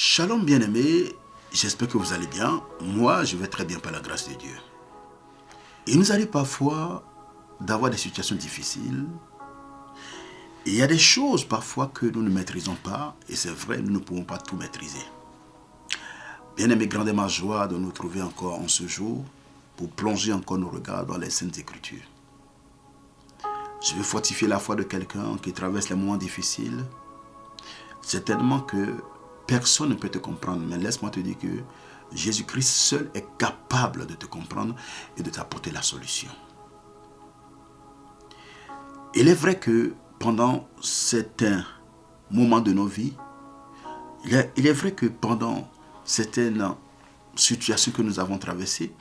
Shalom bien-aimés, j'espère que vous allez bien. Moi, je vais très bien par la grâce de Dieu. Il nous arrive parfois d'avoir des situations difficiles. Et il y a des choses parfois que nous ne maîtrisons pas. Et c'est vrai, nous ne pouvons pas tout maîtriser. Bien-aimés, grande est ma joie de nous trouver encore en ce jour pour plonger encore nos regards dans les Saintes Écritures. Je veux fortifier la foi de quelqu'un qui traverse les moments difficiles. Certainement que personne ne peut te comprendre, mais laisse-moi te dire que Jésus-Christ seul est capable de te comprendre et de t'apporter la solution. Il est vrai que pendant certains moments de nos vies, il est vrai que pendant certaines situations que nous avons traversées,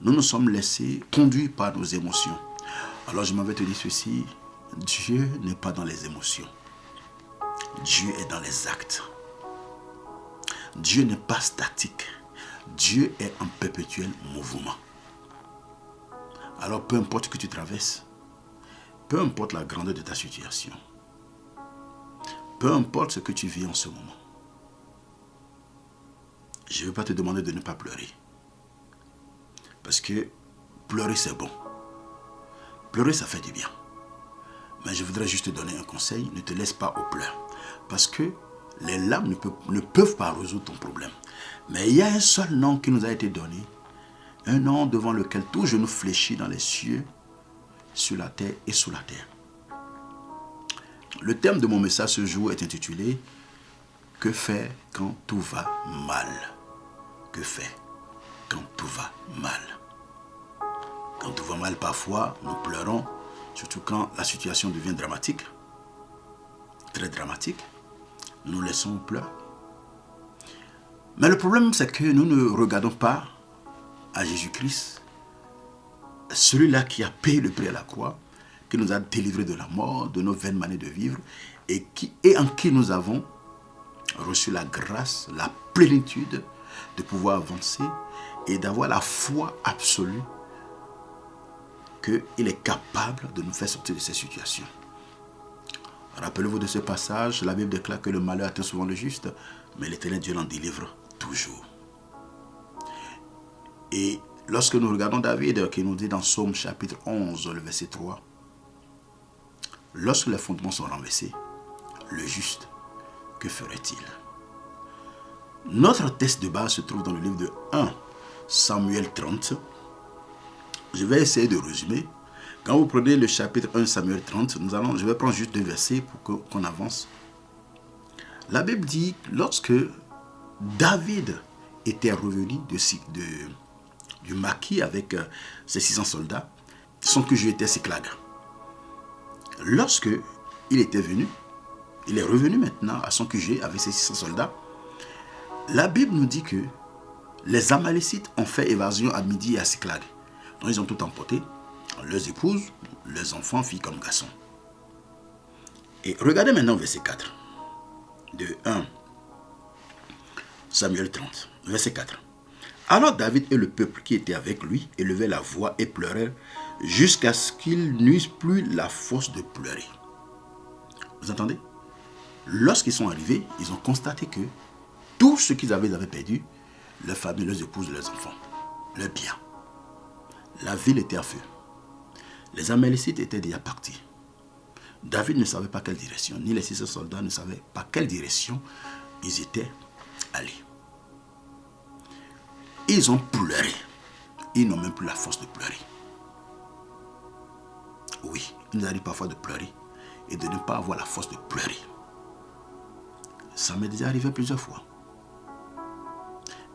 nous nous sommes laissés conduire par nos émotions. Alors je m'en vais te dire ceci, Dieu n'est pas dans les émotions. Dieu est dans les actes. Dieu n'est pas statique. Dieu est en perpétuel mouvement. Alors peu importe ce que tu traverses, peu importe la grandeur de ta situation, peu importe ce que tu vis en ce moment, je ne veux pas te demander de ne pas pleurer. Parce que pleurer c'est bon. Pleurer ça fait du bien. Mais je voudrais juste te donner un conseil, ne te laisse pas aux pleurs. Parce que les larmes ne peuvent pas résoudre ton problème. Mais il y a un seul nom qui nous a été donné. Un nom devant lequel tout genou fléchit dans les cieux, sur la terre et sous la terre. Le thème de mon message ce jour est intitulé « Que faire quand tout va mal ?» Que faire quand tout va mal? Quand tout va mal, parfois, nous pleurons, surtout quand la situation devient dramatique, très dramatique. Nous laissons pleurer. Mais le problème, c'est que nous ne regardons pas à Jésus-Christ, celui-là qui a payé le prix à la croix, qui nous a délivrés de la mort, de nos vaines manières de vivre, et en qui nous avons reçu la grâce, la plénitude de pouvoir avancer et d'avoir la foi absolue qu'il est capable de nous faire sortir de ces situations. Rappelez-vous de ce passage, la Bible déclare que le malheur atteint souvent le juste, mais l'Éternel Dieu l'en délivre toujours. Et lorsque nous regardons David, qui nous dit dans Psaume chapitre 11, le verset 3, lorsque les fondements sont renversés, le juste, que ferait-il? Notre texte de base se trouve dans le livre de 1 Samuel 30. Je vais essayer de résumer. Quand vous prenez le chapitre 1 Samuel 30, je vais prendre juste 2 versets pour qu'on avance. La Bible dit, lorsque David était revenu du maquis avec ses 600 soldats, son QG était Siklag. Lorsque il est revenu maintenant à son QG avec ses 600 soldats, la Bible nous dit que les Amalécites ont fait évasion à midi et à Siklag. Donc ils ont tout emporté, leurs épouses, leurs enfants, filles comme garçons. Et regardez maintenant verset 4 de 1 Samuel 30, verset 4. Alors David et le peuple qui était avec lui élevaient la voix et pleurèrent jusqu'à ce qu'ils n'eussent plus la force de pleurer. Vous entendez? Lorsqu'ils sont arrivés, ils ont constaté que tout ce qu'ils avaient perdu, leurs familles, leurs épouses, leurs enfants, leurs biens, la ville était à feu. Les Amalécites étaient déjà partis. David ne savait pas quelle direction, ni les 600 soldats ne savaient pas quelle direction ils étaient allés. Ils ont pleuré. Ils n'ont même plus la force de pleurer. Oui, il nous arrive parfois de pleurer et de ne pas avoir la force de pleurer. Ça m'est déjà arrivé plusieurs fois.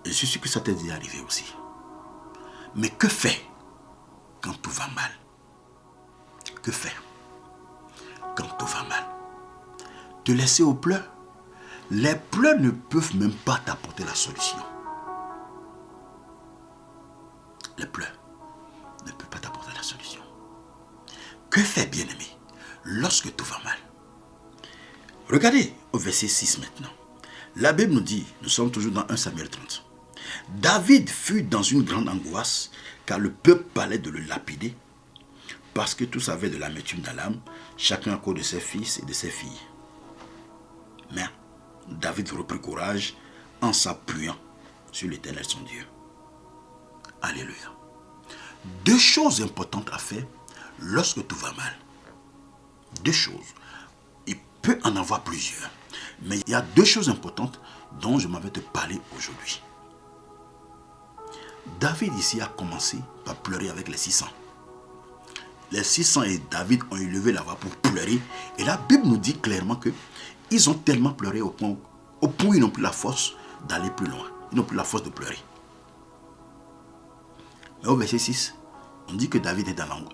Et je suis sûr que ça t'est déjà arrivé aussi. Mais que faire quand tout va mal? Que faire quand tout va mal? Te laisser aux pleurs? Les pleurs ne peuvent même pas t'apporter la solution. Les pleurs ne peuvent pas t'apporter la solution. Que faire, bien-aimé, lorsque tout va mal? Regardez au verset 6 maintenant. La Bible nous dit, nous sommes toujours dans 1 Samuel 30. David fut dans une grande angoisse car le peuple parlait de le lapider parce que tous avaient de l'amertume dans l'âme, chacun à cause de ses fils et de ses filles. Mais David reprit courage en s'appuyant sur l'Éternel son Dieu. Alléluia. Deux choses importantes à faire lorsque tout va mal. Deux choses. Il peut en avoir plusieurs. Mais il y a deux choses importantes dont je m'en vais te parler aujourd'hui. David ici a commencé par pleurer avec les 600. Les 600 et David ont élevé la voix pour pleurer. Et la Bible nous dit clairement que ils ont tellement pleuré au point où ils n'ont plus la force d'aller plus loin. Ils n'ont plus la force de pleurer. Mais au verset 6, on dit que David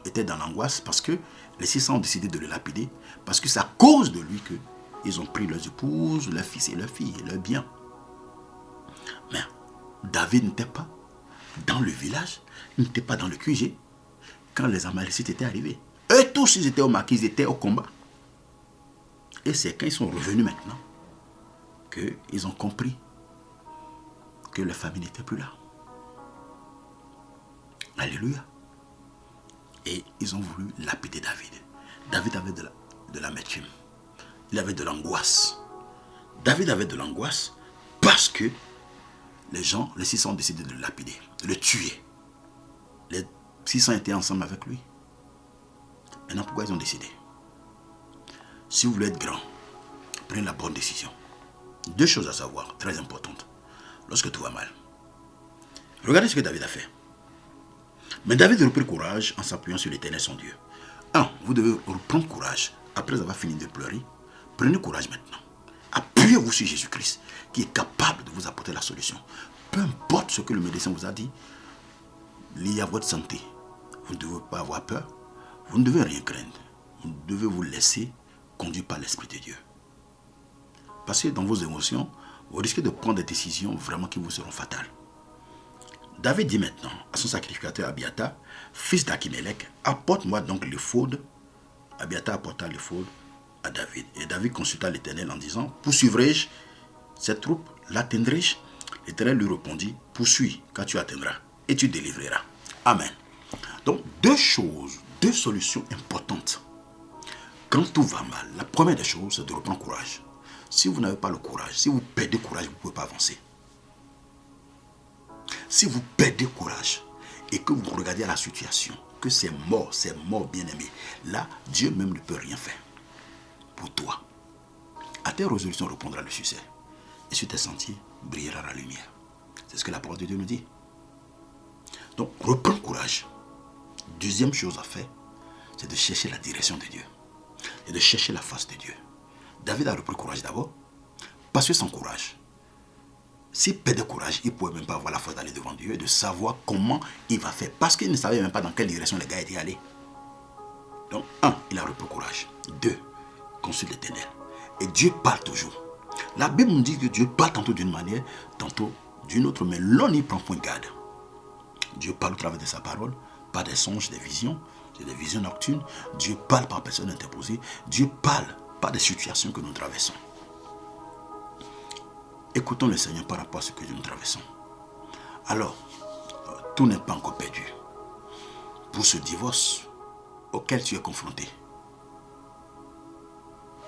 était dans l'angoisse parce que les 600 ont décidé de le lapider. Parce que c'est à cause de lui qu'ils ont pris leurs épouses, leurs fils et leurs filles et leurs biens. Mais David n'était pas dans le village, il n'était pas dans le QG quand les Amalécites étaient arrivés. Eux tous, ils étaient au maquis, ils étaient au combat. Et c'est quand ils sont revenus maintenant qu'ils ont compris que leur famille n'était plus là. Alléluia. Et ils ont voulu lapider David. David avait de l'amertume. Il avait de l'angoisse. David avait de l'angoisse parce que les 600 ont décidé de le lapider, de le tuer. Les 600 étaient ensemble avec lui. Maintenant, pourquoi ils ont décidé? Si vous voulez être grand, prenez la bonne décision. Deux choses à savoir, très importantes, lorsque tout va mal. Regardez ce que David a fait. Mais David reprit courage en s'appuyant sur l'Éternel son Dieu. Vous devez reprendre courage après avoir fini de pleurer. Prenez courage maintenant. Appuyez-vous sur Jésus-Christ qui est capable de vous apporter la solution. Peu importe ce que le médecin vous a dit, lié à votre santé, vous ne devez pas avoir peur. Vous ne devez rien craindre. Vous devez vous laisser conduire par l'Esprit de Dieu. Parce que dans vos émotions, vous risquez de prendre des décisions vraiment qui vous seront fatales. David dit maintenant à son sacrificateur Abiathar, fils d'Akimélec, apporte-moi donc l'éphod. Abiathar apporta l'éphod à David. Et David consulta l'Éternel en disant, poursuivrai-je cette troupe? L'atteindrai-je? L'Éternel lui répondit, poursuis quand tu atteindras et tu délivreras. Amen. Donc deux solutions importantes. Quand tout va mal, la première des choses, c'est de reprendre courage. Si vous n'avez pas le courage, si vous perdez courage, vous ne pouvez pas avancer. Si vous perdez courage et que vous regardez à la situation, que c'est mort bien aimé, là, Dieu même ne peut rien faire pour toi. À tes résolutions répondra le succès. Et sur tes sentiers brillera la lumière. C'est ce que la parole de Dieu nous dit. Donc, reprends courage. Deuxième chose à faire, c'est de chercher la direction de Dieu. Et de chercher la face de Dieu. David a repris courage d'abord, parce que sans courage, s'il perdait courage, il ne pouvait même pas avoir la force d'aller devant Dieu et de savoir comment il va faire. Parce qu'il ne savait même pas dans quelle direction les gars étaient allés. Donc, il a repris courage. 2, consulte l'Éternel. Et Dieu parle toujours. La Bible nous dit que Dieu parle tantôt d'une manière, tantôt d'une autre, mais l'on n'y prend point garde. Dieu parle au travers de sa parole, par des songes, des visions nocturnes. Dieu parle par personne interposée. Dieu parle par des situations que nous traversons. Écoutons le Seigneur par rapport à ce que nous traversons. Alors, tout n'est pas encore perdu. Pour ce divorce auquel tu es confronté,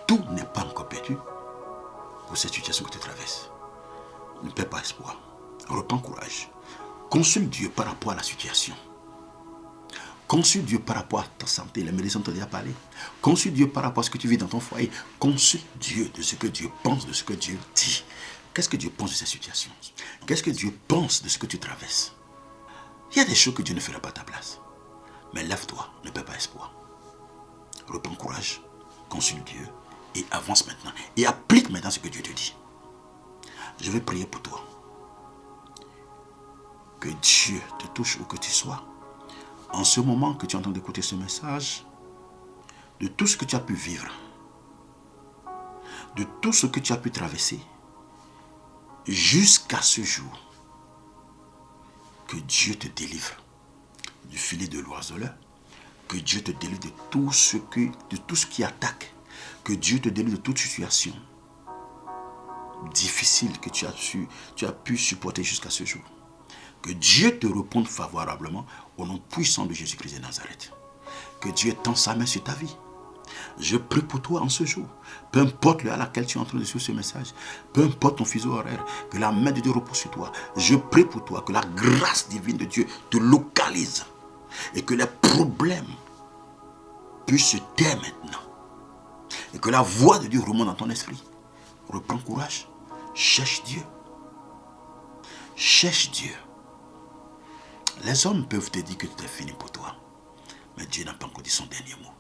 tout n'est pas encore perdu pour cette situation que tu traverses. Ne perds pas espoir. Reprends courage. Consulte Dieu par rapport à la situation. Consulte Dieu par rapport à ta santé. Les médecins t'ont déjà parlé. Consulte Dieu par rapport à ce que tu vis dans ton foyer. Consulte Dieu de ce que Dieu pense, de ce que Dieu dit. Qu'est-ce que Dieu pense de cette situation? Qu'est-ce que Dieu pense de ce que tu traverses? Il y a des choses que Dieu ne fera pas à ta place. Mais lève-toi, ne perds pas espoir. Reprends courage, consulte Dieu et avance maintenant. Et applique maintenant ce que Dieu te dit. Je vais prier pour toi. Que Dieu te touche où que tu sois. En ce moment que tu es en train d'écouter ce message, de tout ce que tu as pu vivre, de tout ce que tu as pu traverser, jusqu'à ce jour, que Dieu te délivre du filet de l'oiseleur, que Dieu te délivre de tout ce qui attaque, que Dieu te délivre de toute situation difficile que tu as pu supporter jusqu'à ce jour. Que Dieu te réponde favorablement au nom puissant de Jésus-Christ de Nazareth. Que Dieu tende sa main sur ta vie Je prie pour toi en ce jour. Peu importe l'heure à laquelle tu es en train de suivre ce message, peu importe ton fuseau horaire, que la main de Dieu repose sur toi. Je prie pour toi que la grâce divine de Dieu te localise et que les problèmes puissent se taire maintenant. Et que la voix de Dieu remonte dans ton esprit. Reprends courage. Cherche Dieu. Cherche Dieu. Les hommes peuvent te dire que tout est fini pour toi. Mais Dieu n'a pas encore dit son dernier mot.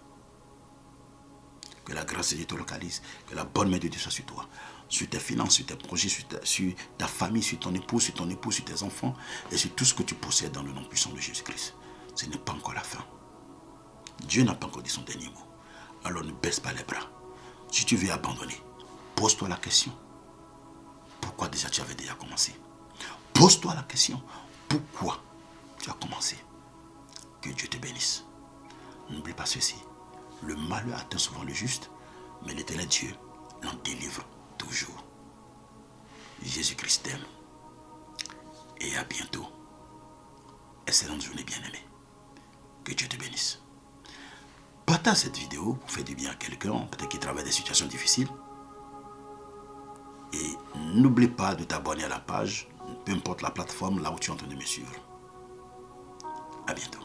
Que la grâce de Dieu te localise. Que la bonne main de Dieu soit sur toi. Sur tes finances, sur tes projets, sur ta famille, sur ton époux, sur tes enfants. Et sur tout ce que tu possèdes dans le nom puissant de Jésus-Christ. Ce n'est pas encore la fin. Dieu n'a pas encore dit son dernier mot. Alors ne baisse pas les bras. Si tu veux abandonner, pose-toi la question. Pourquoi déjà tu avais déjà commencé? Pose-toi la question. Pourquoi tu as commencé? Que Dieu te bénisse. N'oublie pas ceci. Le malheur atteint souvent le juste, mais l'Éternel Dieu l'en délivre toujours. Jésus-Christ t'aime. Et à bientôt. Excellente journée bien-aimée. Que Dieu te bénisse. Partage cette vidéo pour faire du bien à quelqu'un, peut-être qui traverse des situations difficiles. Et n'oublie pas de t'abonner à la page, peu importe la plateforme là où tu es en train de me suivre. À bientôt.